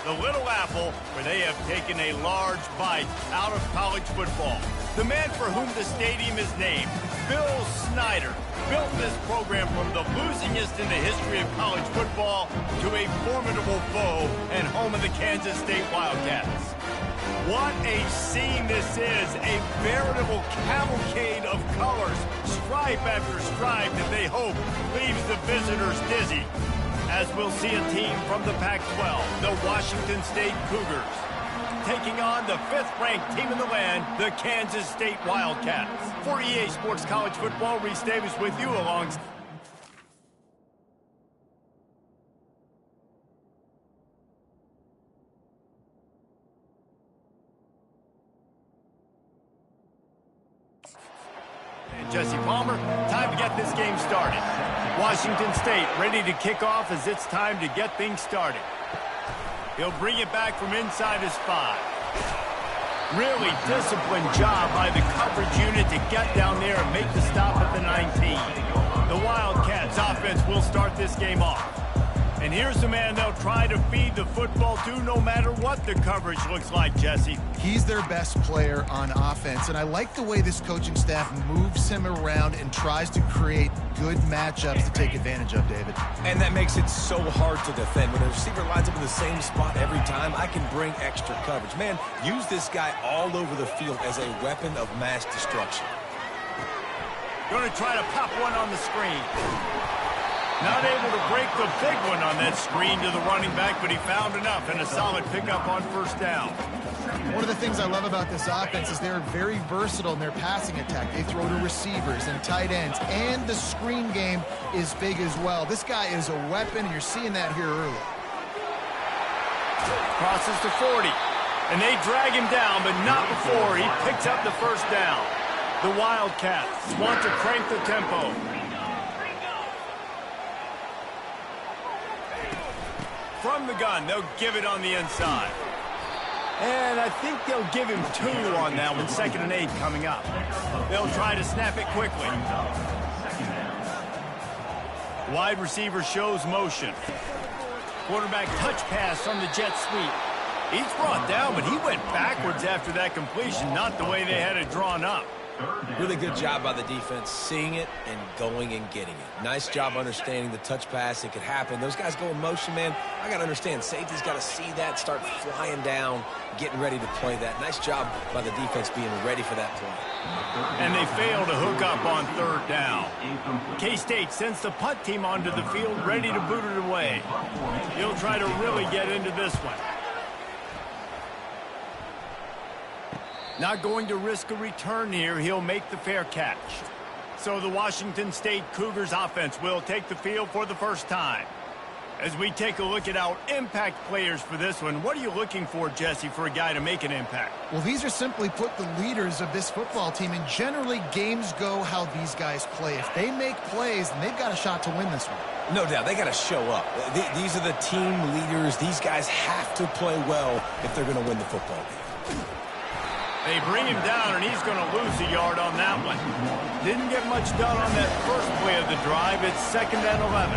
the Little Apple, where they have taken a large bite out of college football. The man for whom the stadium is named, Bill Snyder, built this program from the losingest in the history of college football to a formidable foe and home of the Kansas State Wildcats. What a scene this is, a veritable cavalcade of colors, stripe after stripe that they hope leaves the visitors dizzy. As we'll see a team from the Pac-12, the Washington State Cougars, taking on the 5th-ranked team in the land, the Kansas State Wildcats. For EA Sports College Football, Reese Davis with you alongside. Jesse Palmer, time to get this game started. Washington State ready to kick off as it's time to get things started. He'll bring it back from inside his 5. Really disciplined job by the coverage unit to get down there and make the stop at the 19. The Wildcats offense will start this game off. And here's the man they'll try to feed the football to no matter what the coverage looks like, Jesse. He's their best player on offense, and I like the way this coaching staff moves him around and tries to create good matchups to take advantage of, David. And that makes it so hard to defend. When a receiver lines up in the same spot every time, I can bring extra coverage. Man, use this guy all over the field as a weapon of mass destruction. Going to try to pop one on the screen. Not able to break the big one on that screen to the running back, but he found enough and a solid pickup on first down. One of the things I love about this offense is they're very versatile in their passing attack. They throw to receivers and tight ends, and the screen game is big as well. This guy is a weapon, and you're seeing that here early. Crosses to 40, and they drag him down, but not before he picks up the first down. The Wildcats want to crank the tempo. From the gun, they'll give it on the inside. And I think they'll give him 2 on that one, 2nd and 8 coming up. They'll try to snap it quickly. Wide receiver shows motion. Quarterback touch pass from the jet sweep. He's brought down, but he went backwards after that completion, not the way they had it drawn up. Really good job by the defense, seeing it and going and getting it. Nice job understanding the touch pass. It could happen. Those guys go in motion, man. I got to understand, safety's got to see that, start flying down, getting ready to play that. Nice job by the defense being ready for that play. And they fail to hook up on 3rd down. K-State sends the punt team onto the field, ready to boot it away. He'll try to really get into this one. Not going to risk a return here. He'll make the fair catch. So the Washington State Cougars offense will take the field for the first time. As we take a look at our impact players for this one, what are you looking for, Jesse, for a guy to make an impact? Well, these are simply put the leaders of this football team, and generally games go how these guys play. If they make plays, then they've got a shot to win this one. No doubt. They got to show up. These are the team leaders. These guys have to play well if they're going to win the football game. They bring him down, and he's going to lose a yard on that one. Didn't get much done on that first play of the drive. It's 2nd and 11.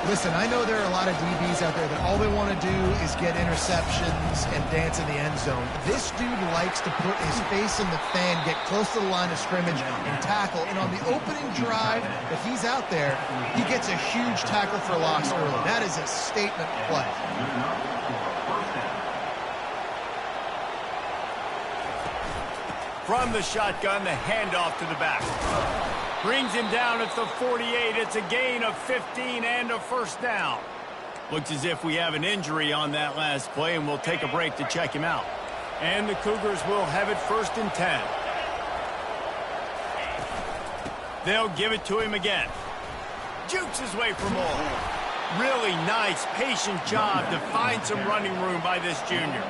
Listen, I know there are a lot of DBs out there that all they want to do is get interceptions and dance in the end zone. This dude likes to put his face in the fan, get close to the line of scrimmage, and tackle. And on the opening drive that he's out there, he gets a huge tackle for loss early. That is a statement play. From the shotgun, the handoff to the back. Brings him down at the 48. It's a gain of 15 and a first down. Looks as if we have an injury on that last play, and we'll take a break to check him out. And the Cougars will have it 1st and 10. They'll give it to him again. Jukes his way for more. Really nice, patient job to find some running room by this junior.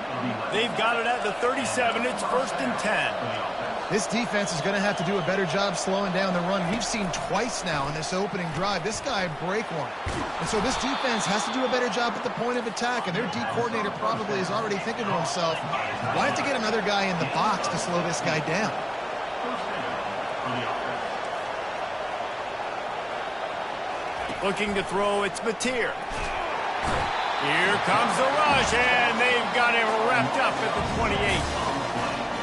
They've got it at the 37. It's 1st and 10. This defense is going to have to do a better job slowing down the run. We've seen twice now in this opening drive. This guy break one. And so this defense has to do a better job at the point of attack. And their D coordinator probably is already thinking to himself, why have to get another guy in the box to slow this guy down? Looking to throw, it's Mateer. Here comes the rush, and Tucked up at the 28.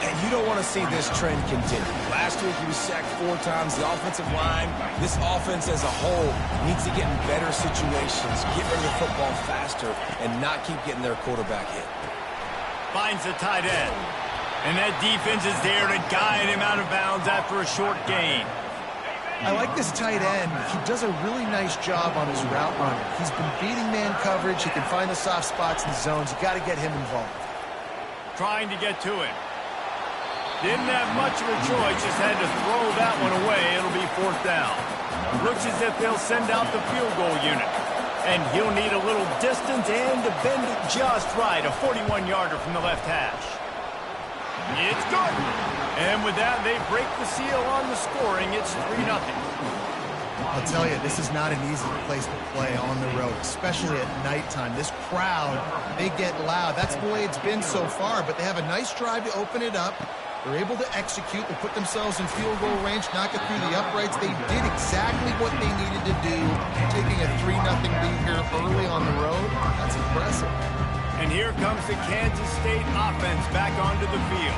And you don't want to see this trend continue. Last week he was sacked 4 times. The offensive line, this offense as a whole, needs to get in better situations, get rid of the football faster, and not keep getting their quarterback hit. Finds the tight end. And that defense is there to guide him out of bounds after a short gain. I like this tight end. He does a really nice job on his route running. He's been beating man coverage. He can find the soft spots in the zones. You got to get him involved. Trying to get to it. Didn't have much of a choice, just had to throw that one away. It'll be 4th down. Looks as if they'll send out the field goal unit. And he'll need a little distance and to bend it just right. A 41-yarder from the left hash. It's good. And with that, they break the seal on the scoring. It's 3-0. I'll tell you, this is not an easy place to play on the road, especially at nighttime. This crowd, they get loud. That's the way it's been so far, but they have a nice drive to open it up. They're able to execute. They put themselves in field goal range, knock it through the uprights. They did exactly what they needed to do, taking a 3-0 lead here early on the road. That's impressive. And here comes the Kansas State offense back onto the field.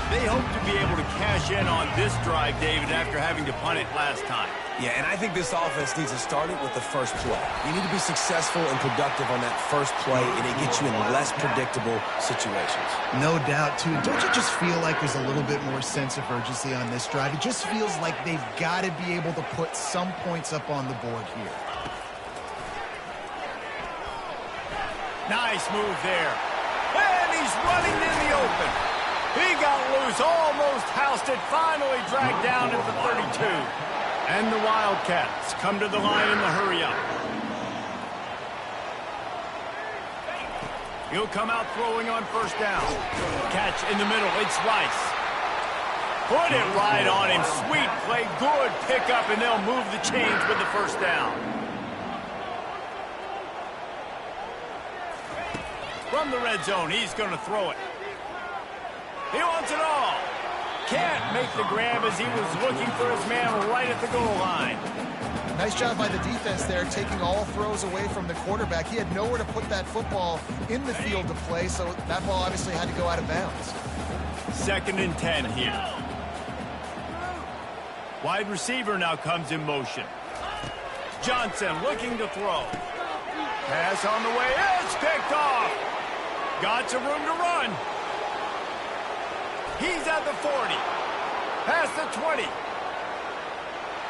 They hope to be able to cash in on this drive, David, after having to punt it last time. Yeah, and I think this offense needs to start it with the first play. You need to be successful and productive on that first play, and it gets you in less predictable situations. No doubt, too. Don't you just feel like there's a little bit more sense of urgency on this drive? It just feels like they've got to be able to put some points up on the board here. Nice move there. And he's running in the open. He got loose, almost housed it, finally dragged down at the 32. And the Wildcats come to the line in the hurry-up. He'll come out throwing on 1st down. Catch in the middle, it's Rice. Put it right on him, sweet play, good pickup, and they'll move the chains with the 1st down. From the red zone, he's going to throw it. He wants it all. Can't make the grab as he was looking for his man right at the goal line. Nice job by the defense there, taking all throws away from the quarterback. He had nowhere to put that football in the field to play, so that ball obviously had to go out of bounds. 2nd and 10 here. Wide receiver now comes in motion. Johnson looking to throw. Pass on the way. It's picked off. Got some room to run. He's at the 40. Past the 20.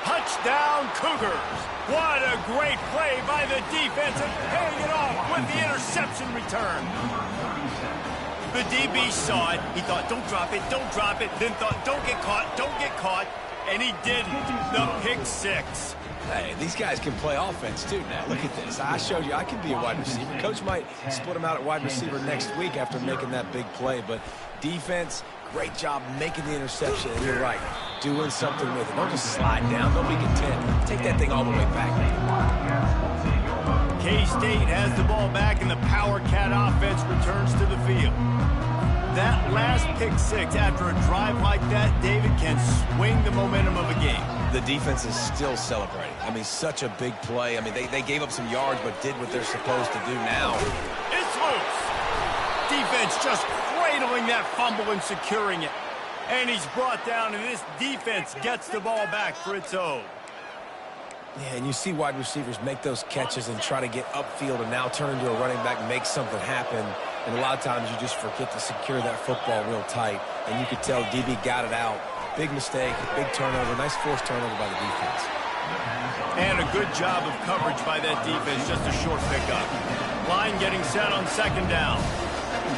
Touchdown, Cougars. What a great play by the defense and paying it off with the interception return. The DB saw it. He thought, don't drop it, don't drop it. Then thought, don't get caught. And he didn't. The pick 6. Hey, these guys can play offense, too, now. Look at this. I showed you I can be a wide receiver. Coach might split him out at wide receiver next week after making that big play. But defense, great job making the interception. And you're right, doing something with it. Don't just slide down. Don't be content. Take that thing all the way back. K-State has the ball back, and the Power Cat offense returns to the field. That last pick 6 after a drive like that, David, can swing the momentum of a game. The defense is still celebrating. I mean, such a big play. I mean, they gave up some yards, but did what they're supposed to do now. It's loose. Defense just cradling that fumble and securing it. And he's brought down, and this defense gets the ball back for its own. Yeah, and you see wide receivers make those catches and try to get upfield and now turn into a running back and make something happen. And a lot of times you just forget to secure that football real tight. And you could tell DB got it out. Big mistake, big turnover, nice forced turnover by the defense. And a good job of coverage by that defense, just a short pickup. Line getting set on 2nd down.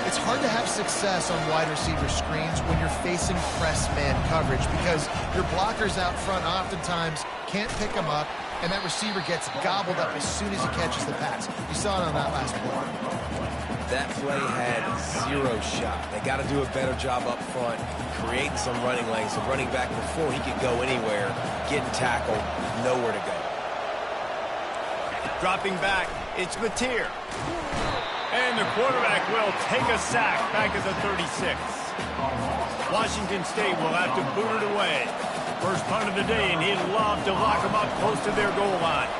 It's hard to have success on wide receiver screens when you're facing press man coverage because your blockers out front oftentimes can't pick them up, and that receiver gets gobbled up as soon as he catches the pass. You saw it on that last play. That play had 0 shot. They got to do a better job up front, creating some running lanes. The running back, before he could go anywhere, getting tackled, nowhere to go. Dropping back, it's Mateer. And the quarterback will take a sack back at the 36. Washington State will have to boot it away. First punt of the day, and he'd love to lock them up close to their goal line.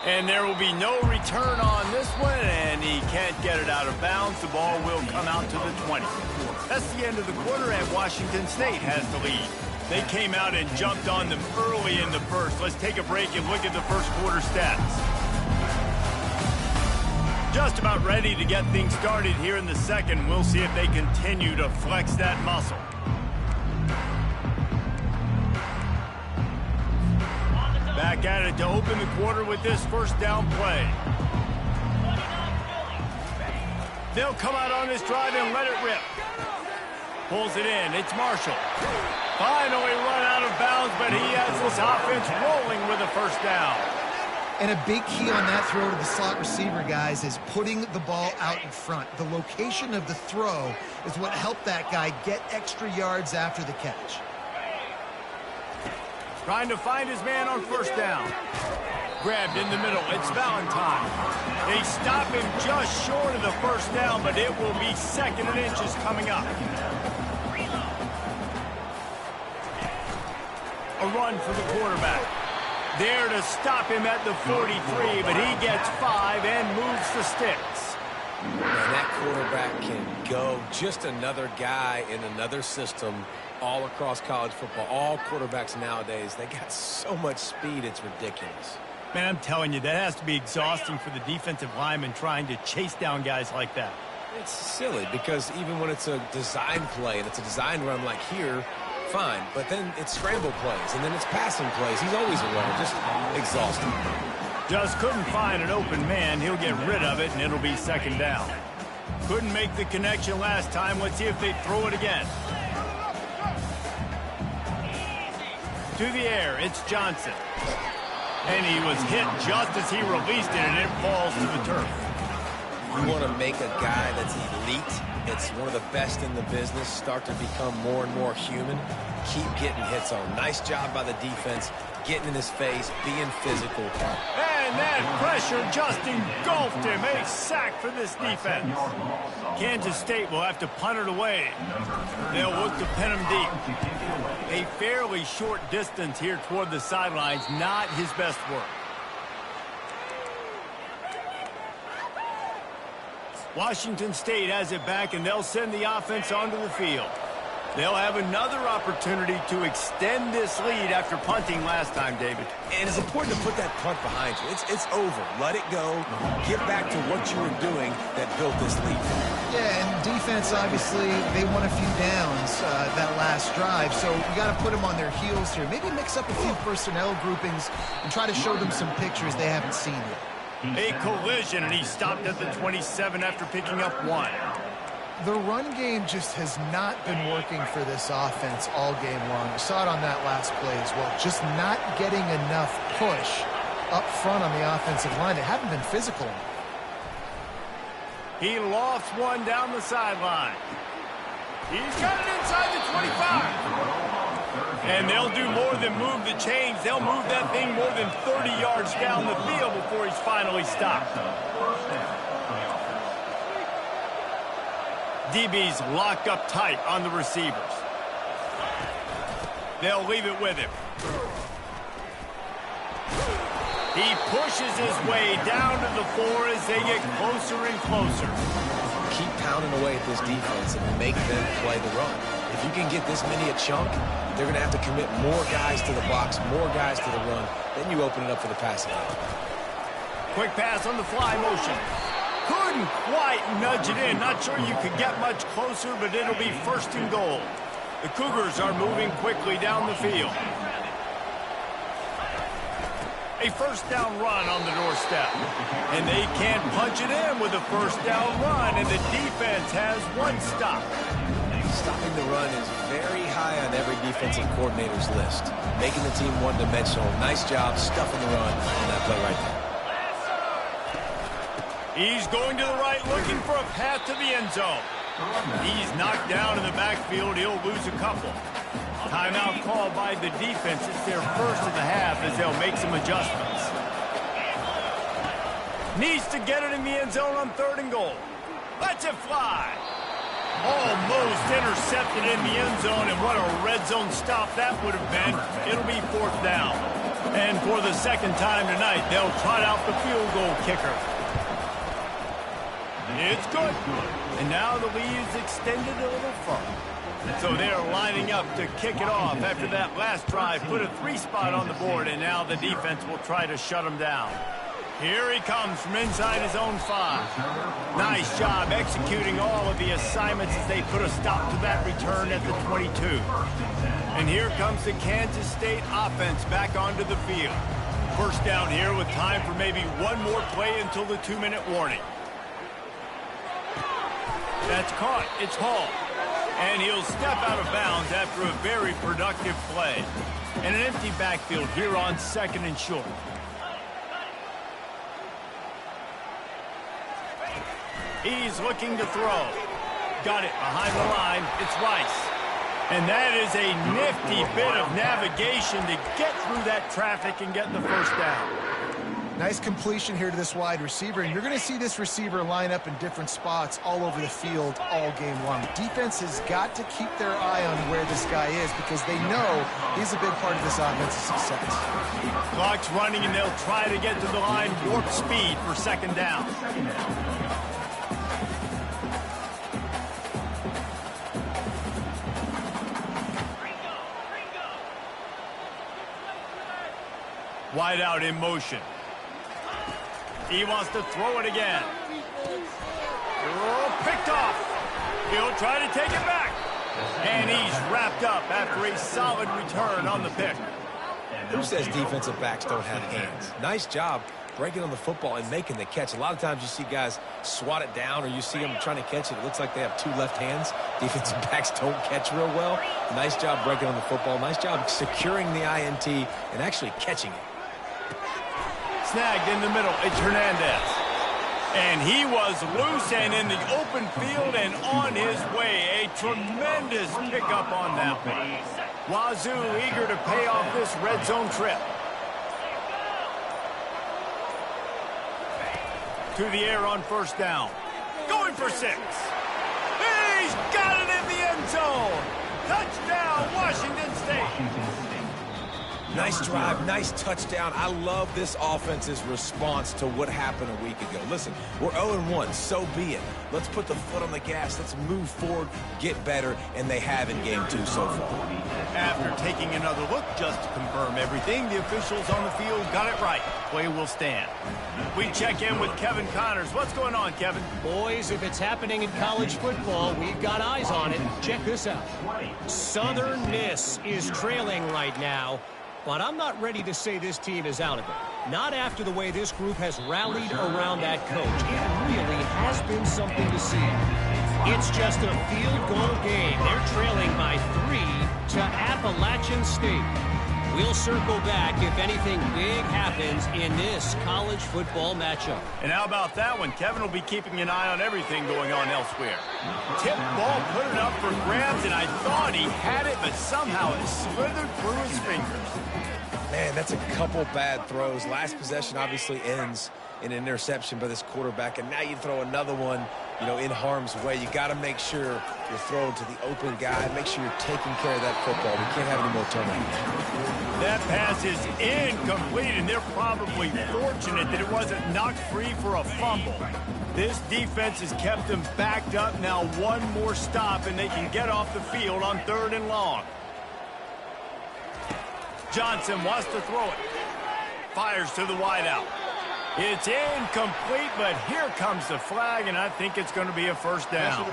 And there will be no return on this one, and he can't get it out of bounds. The ball will come out to the 20. That's the end of the quarter, and Washington State has the lead. They came out and jumped on them early in the first. Let's take a break and look at the first quarter stats. Just about ready to get things started here in the second. We'll see if they continue to flex that muscle. Back at it to open the quarter with this first down play. They'll come out on this drive and let it rip. Pulls it in. It's Marshall. Finally run out of bounds, but he has this offense rolling with a first down. And a big key on that throw to the slot receiver, guys, is putting the ball out in front. The location of the throw is what helped that guy get extra yards after the catch. Trying to find his man on first down. Grabbed in the middle. It's Valentine. They stop him just short of the first down, but it will be second and inches coming up. A run for the quarterback. There to stop him at the 43, but he gets 5 and moves the sticks. And that quarterback can go. Just another guy in another system all across college football. All quarterbacks nowadays, they got so much speed, it's ridiculous. Man, I'm telling you, that has to be exhausting for the defensive lineman trying to chase down guys like that. It's silly because even when it's a design play and it's a design run like here, fine. But then it's scramble plays and then it's passing plays. He's always a runner, just exhausting. Just couldn't find an open man. He'll get rid of it, and it'll be second down. Couldn't make the connection last time. Let's see if they throw it again. To the air, it's Johnson. And he was hit just as he released it, and it falls to the turf. You want to make a guy that's elite, it's one of the best in the business, start to become more and more human, keep getting hits on. Nice job by the defense, getting in his face, being physical. And that pressure just engulfed him. A sack for this defense. Kansas State will have to punt it away. They'll look to pin him deep. A fairly short distance here toward the sidelines, not his best work. Washington State has it back, and they'll send the offense onto the field. They'll have another opportunity to extend this lead after punting last time, David. And it's important to put that punt behind you. It's over. Let it go. Get back to what you were doing that built this lead. Yeah, and defense, obviously, they won a few downs that last drive, so you got to put them on their heels here. Maybe mix up a few personnel groupings and try to show them some pictures they haven't seen yet. A collision, and he stopped at the 27 after picking up 1. The run game just has not been working for this offense all game long. We saw it on that last play as well. Just not getting enough push up front on the offensive line. They haven't been physical. He lofts one down the sideline. He's got it inside the 25. And they'll do more than move the chains. They'll move that thing more than 30 yards down the field before he's finally stopped. DB's locked up tight on the receivers. They'll leave it with him. He pushes his way down to the 4 as they get closer and closer. Keep pounding away at this defense and make them play the run. If you can get this many a chunk, they're going to have to commit more guys to the box, more guys to the run. Then you open it up for the passing game. Quick pass on the fly motion. Couldn't quite nudge it in. Not sure you could get much closer, but it'll be first and goal. The Cougars are moving quickly down the field. A first down run on the doorstep. And they can't punch it in with a first down run, and the defense has one stop. Stopping the run is very high on every defensive coordinator's list. Making the team one-dimensional. Nice job stuffing the run on that play right there. He's going to the right, looking for a path to the end zone. He's knocked down in the backfield. He'll lose a couple. Timeout called by the defense. It's their first of the half as they'll make some adjustments. Needs to get it in the end zone on 3rd and goal. Lets it fly. Almost intercepted in the end zone, and what a red zone stop that would have been. It'll be 4th down. And for the second time tonight, they'll trot out the field goal kicker. It's good. And now the lead is extended a little further. So they're lining up to kick it off after that last drive. Put a 3-spot on the board, and now the defense will try to shut them down. Here he comes from inside his own 5. Nice job executing all of the assignments as they put a stop to that return at the 22. And here comes the Kansas State offense back onto the field. First down here with time for maybe one more play until the 2-minute warning. That's caught. It's Hall. And he'll step out of bounds after a very productive play. And an empty backfield here on 2nd and short. He's looking to throw. Got it behind the line. It's Rice. And that is a nifty bit of navigation to get through that traffic and get the first down. Nice completion here to this wide receiver, and you're going to see this receiver line up in different spots all over the field all game long. Defense has got to keep their eye on where this guy is because they know he's a big part of this offense's success. Clock's running, and they'll try to get to the line warp speed for 2nd down. Wide out in motion. He wants to throw it again. Oh, picked off. He'll try to take it back. And he's wrapped up after a solid return on the pick. Who says defensive backs don't have hands? Nice job breaking on the football and making the catch. A lot of times you see guys swat it down or you see them trying to catch it. It looks like they have 2 left hands. Defensive backs don't catch real well. Nice job breaking on the football. Nice job securing the INT and actually catching it. Snagged in the middle. It's Hernandez. And he was loose and in the open field and on his way. A tremendous pickup on that one. Wazoo eager to pay off this red zone trip. To the air on 1st down. Going for 6. He's got it in the end zone. Touchdown, Washington State. Nice drive, nice touchdown. I love this offense's response to what happened a week ago. Listen, we're 0-1, so be it. Let's put the foot on the gas. Let's move forward, get better, and they have in game 2 so far. After taking another look just to confirm everything, the officials on the field got it right. Play will stand. We check in with Kevin Connors. What's going on, Kevin? Boys, if it's happening in college football, we've got eyes on it. Check this out. Southern Miss is trailing right now. But I'm not ready to say this team is out of it. Not after the way this group has rallied around that coach. It really has been something to see. It's just a field goal game. They're trailing by 3 to Appalachian State. We'll circle back if anything big happens in this college football matchup. And how about that one? Kevin will be keeping an eye on everything going on elsewhere. Tip ball, put it up for grabs, and I thought he had it, but somehow it slithered through his fingers. Man, that's a couple bad throws. Last possession obviously ends in an interception by this quarterback, and now you throw another one, you know, in harm's way. You got to make sure you're throwing to the open guy. Make sure you're taking care of that football. We can't have any more turnovers. That pass is incomplete, and they're probably fortunate that it wasn't knocked free for a fumble. This defense has kept them backed up. Now one more stop, and they can get off the field on 3rd and long. Johnson wants to throw it. Fires to the wideout. It's incomplete, but here comes the flag, and I think it's going to be a 1st down.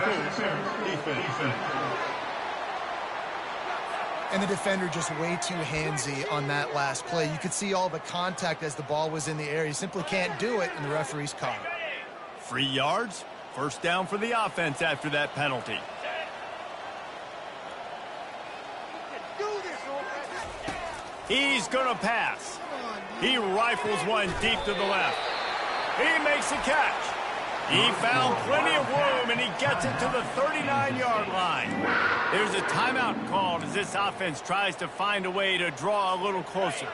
And the defender just way too handsy on that last play. You could see all the contact as the ball was in the air. You simply can't do it, and the referee's caught it. 3 yards. 1st down for the offense after that penalty. He's going to pass. He rifles one deep to the left. He makes a catch. He found plenty of room, and he gets it to the 39-yard line. There's a timeout called as this offense tries to find a way to draw a little closer.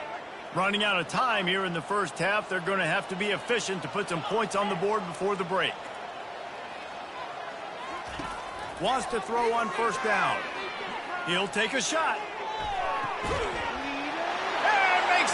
Running out of time here in the 1st half, they're going to have to be efficient to put some points on the board before the break. Wants to throw on 1st down. He'll take a shot. And makes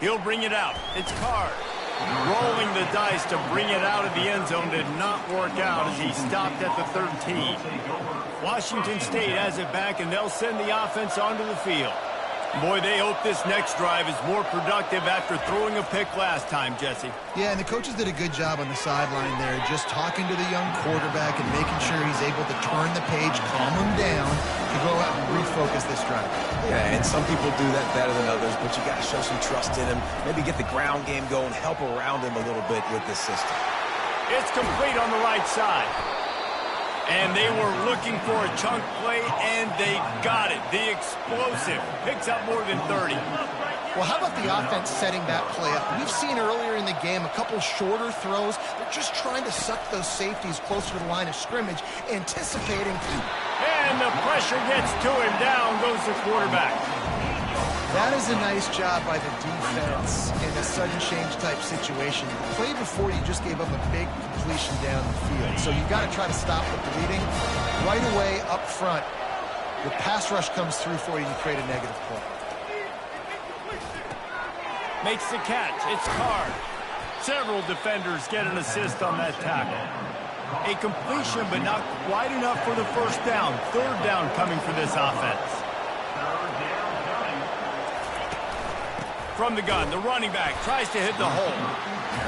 He'll bring it out. It's Card. Rolling the dice to bring it out of the end zone did not work out as he stopped at the 13. Washington State has it back, and they'll send the offense onto the field. Boy, they hope this next drive is more productive after throwing a pick last time, Jesse. Yeah, and the coaches did a good job on the sideline there, just talking to the young quarterback and making sure he's able to turn the page, calm him down, to go out and refocus this drive. Yeah, and some people do that better than others, but you got to show some trust in him. Maybe get the ground game going, help around him a little bit with this system. It's complete on the right side. And they were looking for a chunk play, and they got it. The explosive picks up more than 30. Well, how about the offense setting that play up? We've seen earlier in the game a couple shorter throws. They're just trying to suck those safeties closer to the line of scrimmage, anticipating. And the pressure gets to him. Down goes the quarterback. That is a nice job by the defense in a sudden change type situation. The play before, you just gave up a big completion down the field. So you got to try to stop the bleeding right away up front. The pass rush comes through for you and you create a negative play. Makes the catch. It's Card. Several defenders get an assist on that tackle. A completion, but not quite enough for the first down. Third down coming for this offense. From the gun, the running back tries to hit the hole.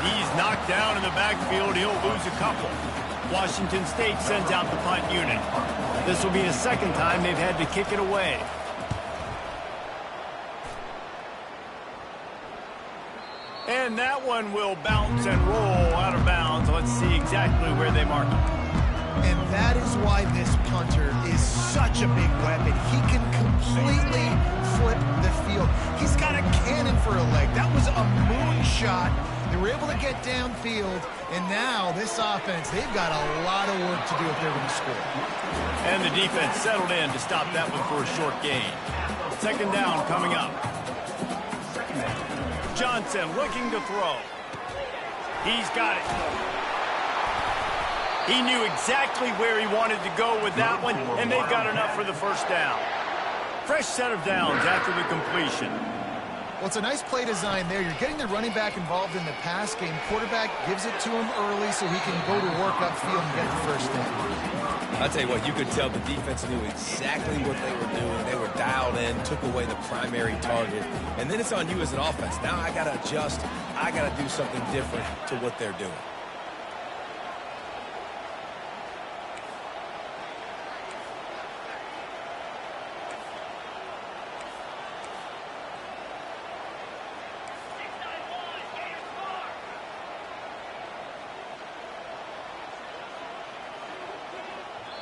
He's knocked down in the backfield. He'll lose a couple. Washington State sends out the punt unit. This will be the second time they've had to kick it away. And that one will bounce and roll out of bounds. Let's see exactly where they mark it. And that is why this punter is such a big weapon. He can completely flip the field. He's got a cannon for a leg. That was a moonshot. They were able to get downfield, and now this offense, they've got a lot of work to do if they're going to score. And the defense settled in to stop that one for a short gain. Second down coming up. Johnson looking to throw. He's got it. He knew exactly where he wanted to go with that one, and they've got enough for the first down. Fresh set of downs after the completion. Well, it's a nice play design there. You're getting the running back involved in the pass game. Quarterback gives it to him early so he can go to work upfield and get the first down. I'll tell you what, you could tell the defense knew exactly what they were doing. They were dialed in, took away the primary target, and then it's on you as an offense. Now I got to adjust. I got to do something different to what they're doing.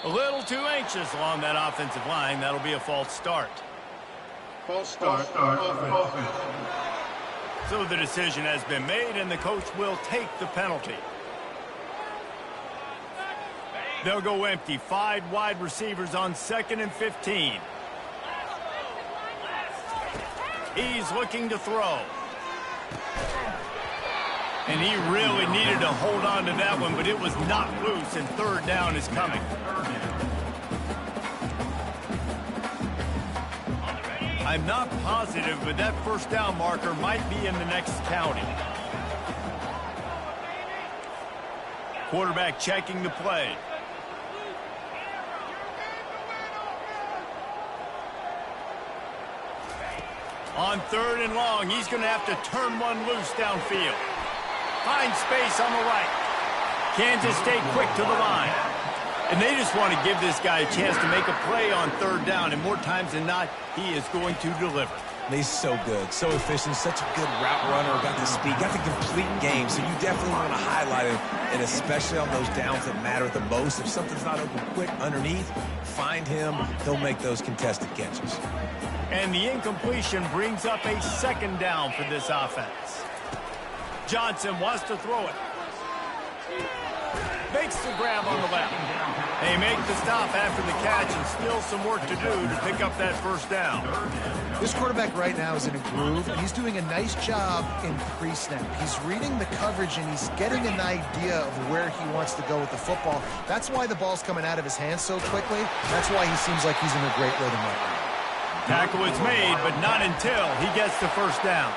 A little too anxious along that offensive line. That'll be a false start. False start. Offense. So the decision has been made, and the coach will take the penalty. They'll go empty. 5 wide receivers on 2nd and 15. He's looking to throw. And he really needed to hold on to that one, but it was not loose, and third down is coming. I'm not positive, but that first down marker might be in the next county. Quarterback checking the play. On 3rd and long, he's going to have to turn one loose downfield. Finds space on the right. Kansas State quick to the line. And they just want to give this guy a chance to make a play on 3rd down, and more times than not, he is going to deliver. He's so good, so efficient, such a good route runner, got the speed, got the complete game, so you definitely want to highlight him, and especially on those downs that matter the most. If something's not open quick underneath, find him, he'll make those contested catches. And the incompletion brings up a 2nd down for this offense. Johnson wants to throw it. Makes the grab on the left. They make the stop after the catch, and still some work to do to pick up that first down. This quarterback right now is in a groove, and he's doing a nice job in pre-snap. He's reading the coverage, and he's getting an idea of where he wants to go with the football. That's why the ball's coming out of his hands so quickly. That's why he seems like he's in a great rhythm right now. Tackle is made, but not until he gets the first down.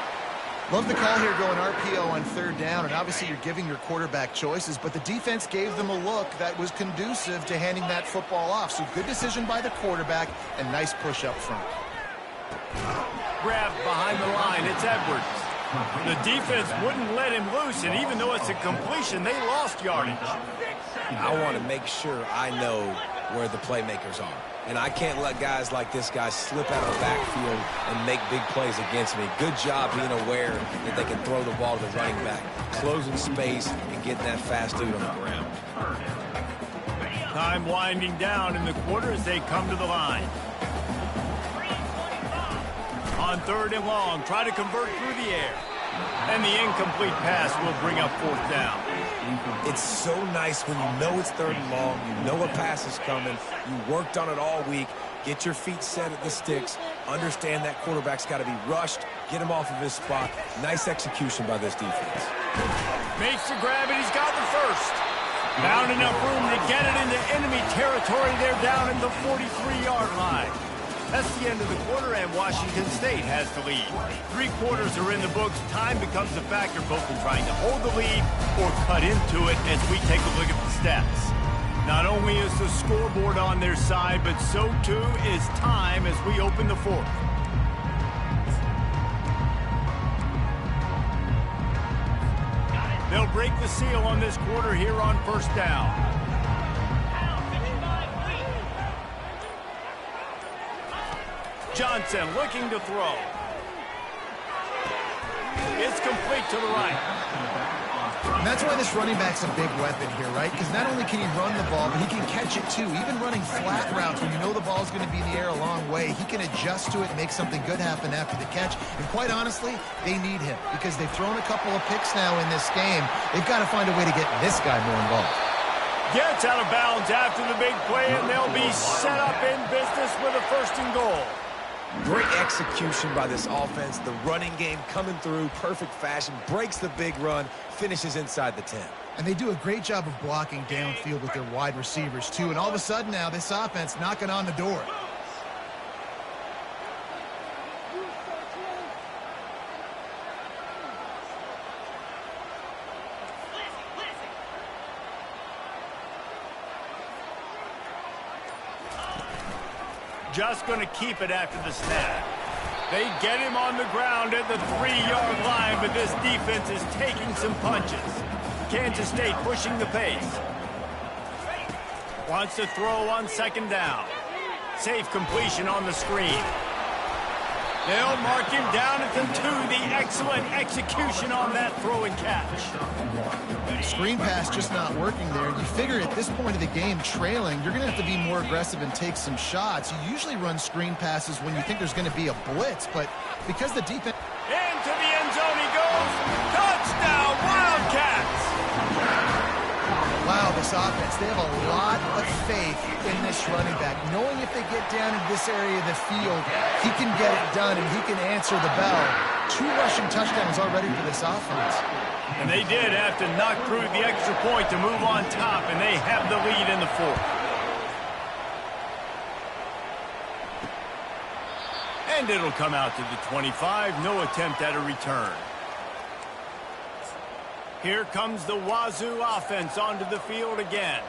Love the call here going RPO on third down, and obviously you're giving your quarterback choices, but the defense gave them a look that was conducive to handing that football off. So good decision by the quarterback and nice push up front. Grab behind the line. It's Edwards. The defense wouldn't let him loose, and even though it's a completion, they lost yardage. I want to make sure I know where the playmakers are. And I can't let guys like this guy slip out of the backfield and make big plays against me. Good job being aware that they can throw the ball to the running back, closing space and getting that fast dude on the ground. Time winding down in the quarter as they come to the line. On third and long, try to convert through the air. And the incomplete pass will bring up fourth down. It's so nice when you know it's third and long, you know a pass is coming, you worked on it all week, get your feet set at the sticks, understand that quarterback's got to be rushed, get him off of his spot. Nice execution by this defense. Makes the grab, and he's got the first. Found enough room to get it into enemy territory. They're down at the 43-yard line. That's the end of the quarter, and Washington State has the lead. 3 quarters are in the books. Time becomes a factor both in trying to hold the lead or cut into it as we take a look at the stats. Not only is the scoreboard on their side, but so too is time as we open the fourth. They'll break the seal on this quarter here on first down. Johnson looking to throw. It's complete to the right. And that's why this running back's a big weapon here, right? Because not only can he run the ball, but he can catch it too. Even running flat routes when you know the ball's going to be in the air a long way, he can adjust to it and make something good happen after the catch. And quite honestly, they need him because they've thrown a couple of picks now in this game. They've got to find a way to get this guy more involved. Gets out of bounds after the big play, and they'll be set up in business with a first and goal. Great execution by this offense. The running game coming through, perfect fashion, breaks the big run, finishes inside the 10. And they do a great job of blocking downfield with their wide receivers, too. And all of a sudden now, this offense knocking on the door. Just going to keep it after the snap. They get him on the ground at the 3-yard line, but this defense is taking some punches. Kansas State pushing the pace. Wants to throw on second down. Safe completion on the screen. They'll mark him down at the 2. The excellent execution on that throw and catch. Screen pass just not working there. You figure at this point of the game, trailing, you're going to have to be more aggressive and take some shots. You usually run screen passes when you think there's going to be a blitz, but because the defense... Into the end zone he goes. Touchdown, Wildcats! Wow, this offense, they have a lot of faith in this running back. Knowing if they get down in this area of the field, he can get it done and he can answer the bell. 2 rushing touchdowns already for this offense. And they did have to knock through the extra point to move on top, and they have the lead in the fourth. And it'll come out to the 25. No attempt at a return. Here comes the Wazoo offense onto the field again.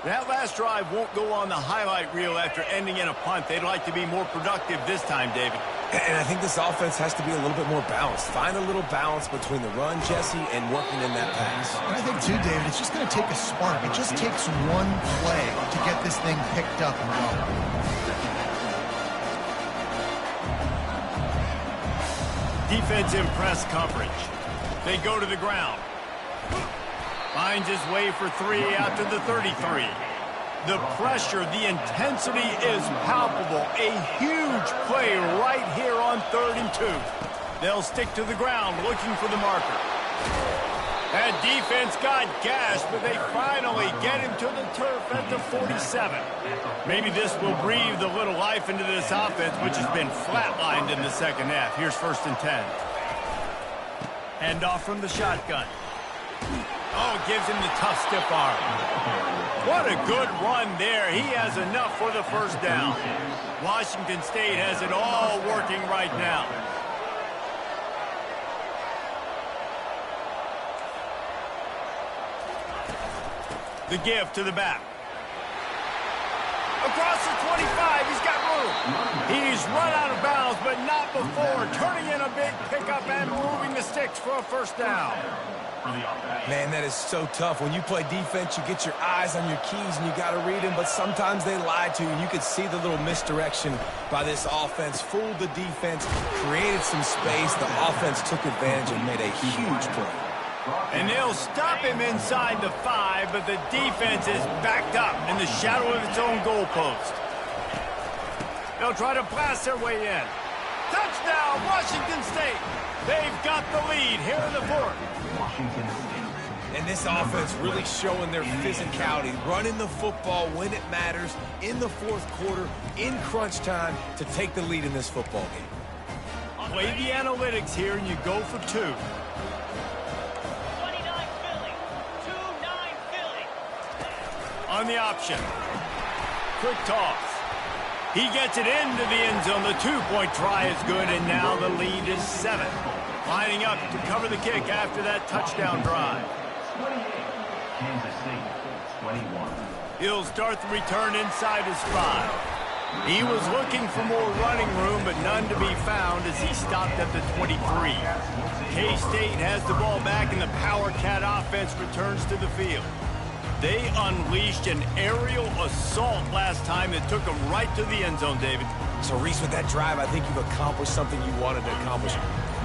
That last drive won't go on the highlight reel after ending in a punt. They'd like to be more productive this time, David. And I think this offense has to be a little bit more balanced. Find a little balance between the run, Jesse, and working in that pass. And I think, too, David, it's just going to take a spark. It just takes one play to get this thing picked up and going. Defensive press coverage. They go to the ground. Finds his way for 3 out to the 33. The pressure, the intensity is palpable. A huge play right here on 3rd and 2. They'll stick to the ground looking for the marker. That defense got gashed, but they finally get him to the turf at the 47. Maybe this will breathe a little life into this offense, which has been flatlined in the second half. Here's 1st and 10. Hand off from the shotgun. Oh, gives him the tough stiff arm. What a good run there. He has enough for the first down. Washington State has it all working right now. The give to the back. Across the 25, he's got room. He's run out of bounds, but not before turning in a big pickup and moving the sticks for a first down. Man, that is so tough. When you play defense, you get your eyes on your keys and you got to read them, but sometimes they lie to you. You could see the little misdirection by this offense, fooled the defense, created some space. The offense took advantage and made a huge play. And they'll stop him inside the 5, but the defense is backed up in the shadow of its own goalpost. They'll try to blast their way in. Touchdown, Washington State. They've got the lead here in the 4th. And this offense really showing their physicality, running the football when it matters, in the 4th quarter, in crunch time, to take the lead in this football game. Play the analytics here, and you go for 2. 29 Philly. 2-9 Philly. On the option. Quick toss. He gets it into the end zone. The 2-point try is good, and now the lead is 7. Lining up to cover the kick after that touchdown drive. 28, Kansas City, 21. He'll start the return inside his 5. He was looking for more running room, but none to be found as he stopped at the 23. K-State has the ball back, and the Power Cat offense returns to the field. They unleashed an aerial assault last time that took them right to the end zone, David. So, Reese, with that drive, I think you've accomplished something you wanted to accomplish.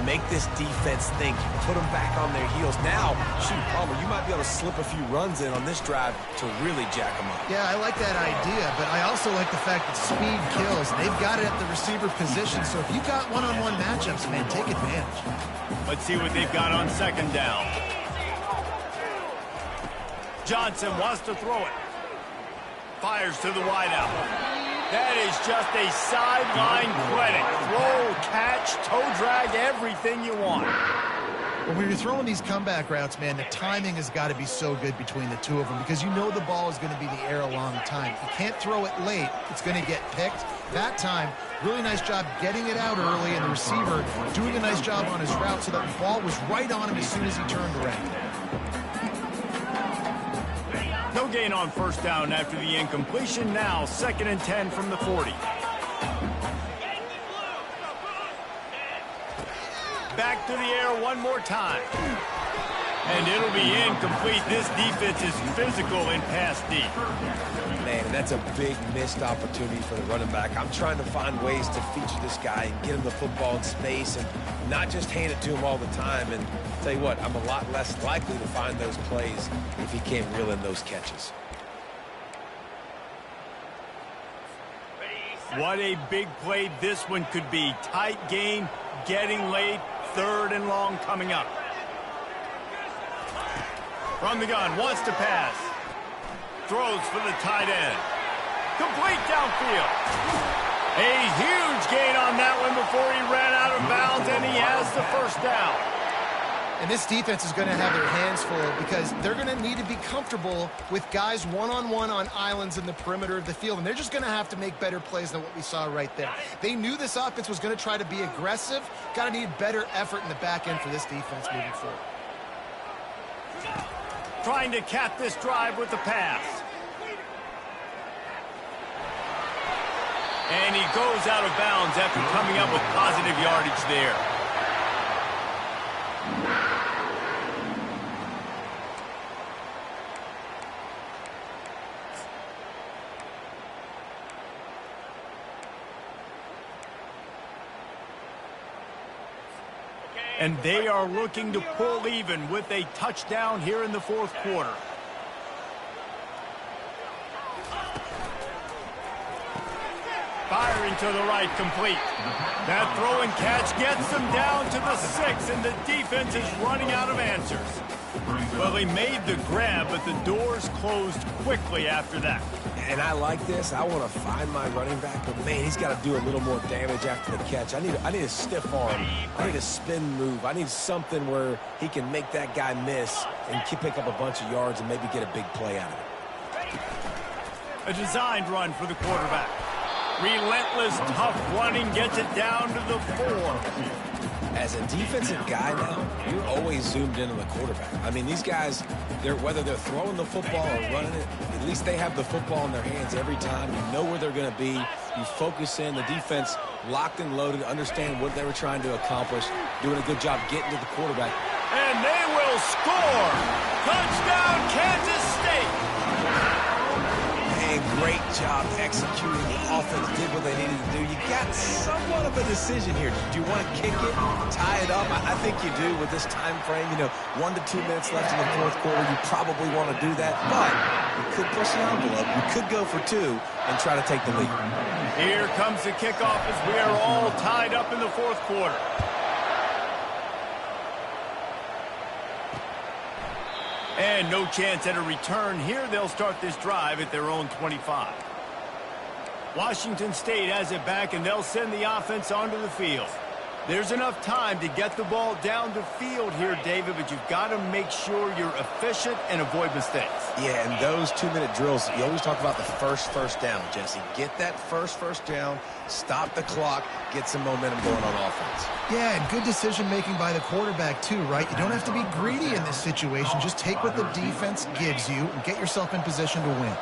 Make this defense think. Put them back on their heels. Now, shoot, Palmer, you might be able to slip a few runs in on this drive to really jack them up. Yeah, I like that idea, but I also like the fact that speed kills. They've got it at the receiver position, so if you've got one-on-one matchups, man, take advantage. Let's see what they've got on 2nd down. Johnson wants to throw it. Fires to the wideout. That is just a sideline credit. Throw, catch, toe drag, everything you want. Well, when you're throwing these comeback routes, man, the timing has got to be so good between the two of them because you know the ball is going to be in the air a long time. If you can't throw it late, it's going to get picked. That time, really nice job getting it out early, and the receiver doing a nice job on his route so that the ball was right on him as soon as he turned around. No gain on first down after the incompletion. Now 2nd and 10 from the 40. Back to the air one more time. And it'll be incomplete. This defense is physical in pass deep. Man, that's a big missed opportunity for the running back. I'm trying to find ways to feature this guy and get him the football in space and not just hand it to him all the time. And tell you what, I'm a lot less likely to find those plays if he can't reel in those catches. What a big play this one could be. Tight game, getting late, 3rd and long coming up. From the gun, wants to pass. Throws for the tight end. Complete downfield. A huge gain on that one before he ran out of bounds, and he has the first down. And this defense is going to have their hands full because they're going to need to be comfortable with guys one-on-one on islands in the perimeter of the field, and they're just going to have to make better plays than what we saw right there. They knew this offense was going to try to be aggressive. Got to need better effort in the back end for this defense moving forward. Trying to cap this drive with the pass. And he goes out of bounds after coming up with positive yardage there. And they are looking to pull even with a touchdown here in the 4th quarter. Firing to the right, complete. That throw and catch gets them down to the 6, and the defense is running out of answers. Well, he made the grab, but the doors closed quickly after that. And I like this. I want to find my running back, but man, he's got to do a little more damage after the catch. I need a stiff arm. I need a spin move. I need something where he can make that guy miss and pick up a bunch of yards and maybe get a big play out of it. A designed run for the quarterback. Relentless, tough running gets it down to the 4. As a defensive guy now, you're always zoomed in on the quarterback. I mean, these guys, whether they're throwing the football or running it, at least they have the football in their hands every time. You know where they're going to be. You focus in. The defense locked and loaded, understand what they were trying to accomplish, doing a good job getting to the quarterback. And they will score. Touchdown, Kansas State. And great job executing. The offense did what they needed to do. You got somewhat of a decision here. Do you want to kick it, tie it up? I think you do with this time frame. 1 to 2 minutes left in the fourth quarter. You probably want to do that, but you could push the envelope. You could go for 2 and try to take the lead. Here comes the kickoff as we are all tied up in the fourth quarter. And no chance at a return here. They'll start this drive at their own 25. Washington State has it back, and they'll send the offense onto the field. There's enough time to get the ball down the field here, David, but you've got to make sure you're efficient and avoid mistakes. Yeah, and those 2-minute drills, you always talk about the first down, Jesse. Get that first down, stop the clock, get some momentum going on offense. Yeah, and good decision-making by the quarterback, too, right? You don't have to be greedy in this situation. Just take what the defense gives you and get yourself in position to win.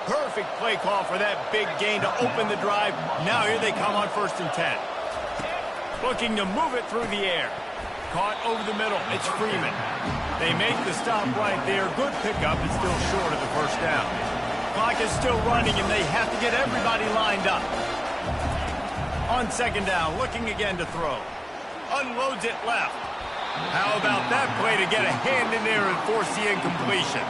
Perfect play call for that big gain to open the drive. Now here they come on 1st and 10. Looking to move it through the air. Caught over the middle. It's Freeman. They make the stop right there. Good pickup. It's still short of the first down. Clock is still running, and they have to get everybody lined up. On 2nd down, looking again to throw. Unloads it left. How about that play to get a hand in there and force the incompletion?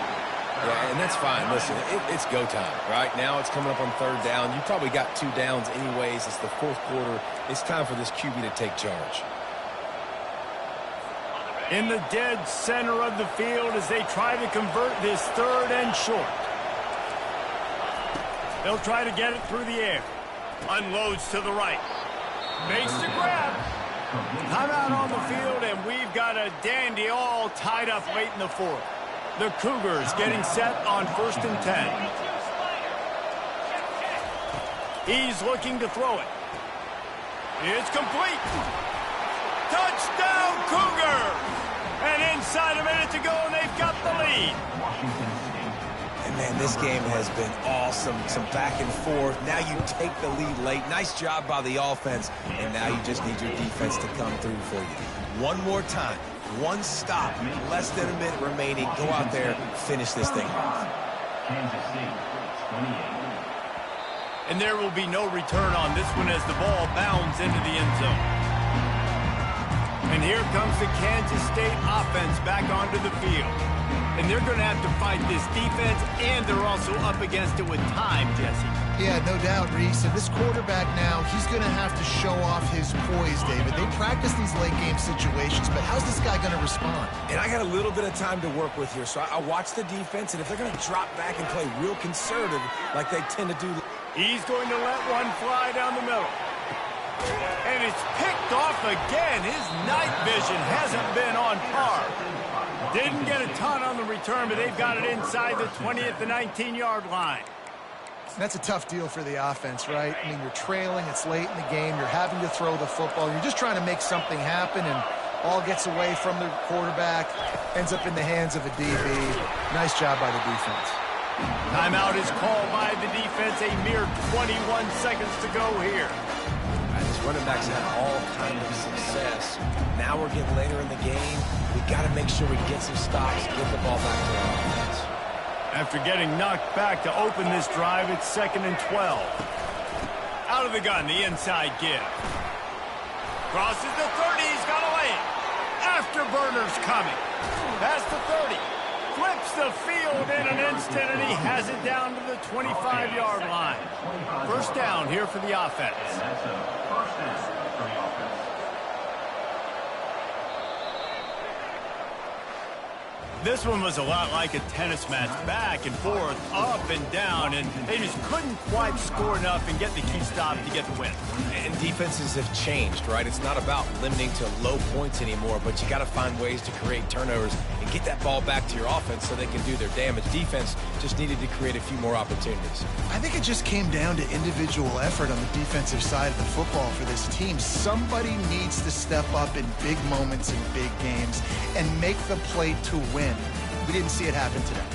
Yeah, and that's fine. Listen, it's go time, right? Now it's coming up on 3rd down. You probably got 2 downs anyways. It's the 4th quarter. It's time for this QB to take charge. In the dead center of the field as they try to convert this 3rd and short. They'll try to get it through the air. Unloads to the right. Makes the grab. Timeout on the field, and we've got a dandy all tied up late in the 4th. The Cougars getting set on 1st and 10. He's looking to throw it. It's complete. Touchdown, Cougars! And inside a minute to go, and they've got the lead. And, man, this game has been awesome. Some back and forth. Now you take the lead late. Nice job by the offense. And now you just need your defense to come through for you. One more time. One stop, less than a minute remaining. Go out there, finish this thing off. Kansas State, 28. And there will be no return on this one as the ball bounds into the end zone. And here comes the Kansas State offense back onto the field. And they're going to have to fight this defense, and they're also up against it with time, Jesse. Yeah, no doubt, Reese. And this quarterback now, he's going to have to show off his poise, David. They practice these late-game situations, but how's this guy going to respond? And I got a little bit of time to work with here, so I watch the defense, and if they're going to drop back and play real conservative like they tend to do. He's going to let one fly down the middle. And it's picked off again. His night vision hasn't been on par. Didn't get a ton on the return, but they've got it inside the 20 at the 19-yard line. That's a tough deal for the offense, right? I mean, you're trailing, it's late in the game, you're having to throw the football, you're just trying to make something happen, and ball gets away from the quarterback, ends up in the hands of a DB. Nice job by the defense. Timeout is called by the defense. A mere 21 seconds to go here. These running backs have all kinds of success. Now we're getting later in the game. We got to make sure we get some stops, get the ball back to our offense. After getting knocked back to open this drive, it's 2nd and 12. Out of the gun, the inside give. Crosses the 30, he's got a lane. Afterburner's coming. Past the 30. Flips the field in an instant, and he has it down to the 25-yard line. 1st down here for the offense. And that's a 1st down for the offense. This one was a lot like a tennis match, back and forth, up and down, and they just couldn't quite score enough and get the key stop to get the win. And defenses have changed, right? It's not about limiting to low points anymore, but you got to find ways to create turnovers and get that ball back to your offense so they can do their damage. Defense just needed to create a few more opportunities. I think it just came down to individual effort on the defensive side of the football for this team. Somebody needs to step up in big moments in big games and make the play to win. We didn't see it happen today.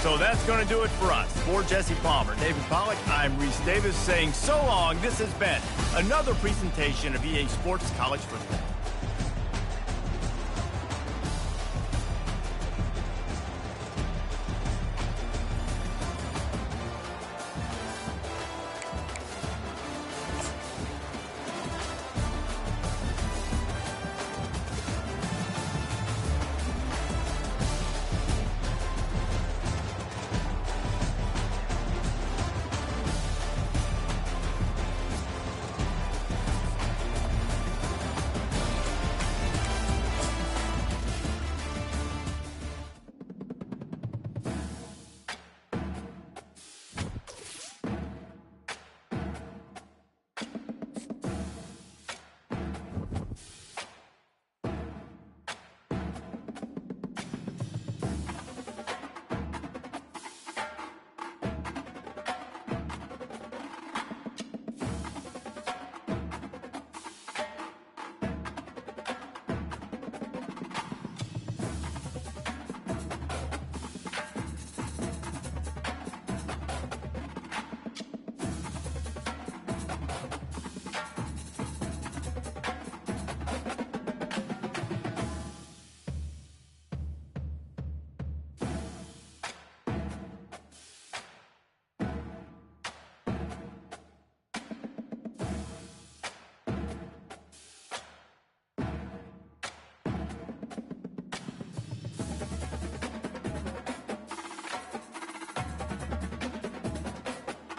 So that's going to do it for us. For Jesse Palmer, David Pollack, I'm Reese Davis saying so long. This has been another presentation of EA Sports College Football.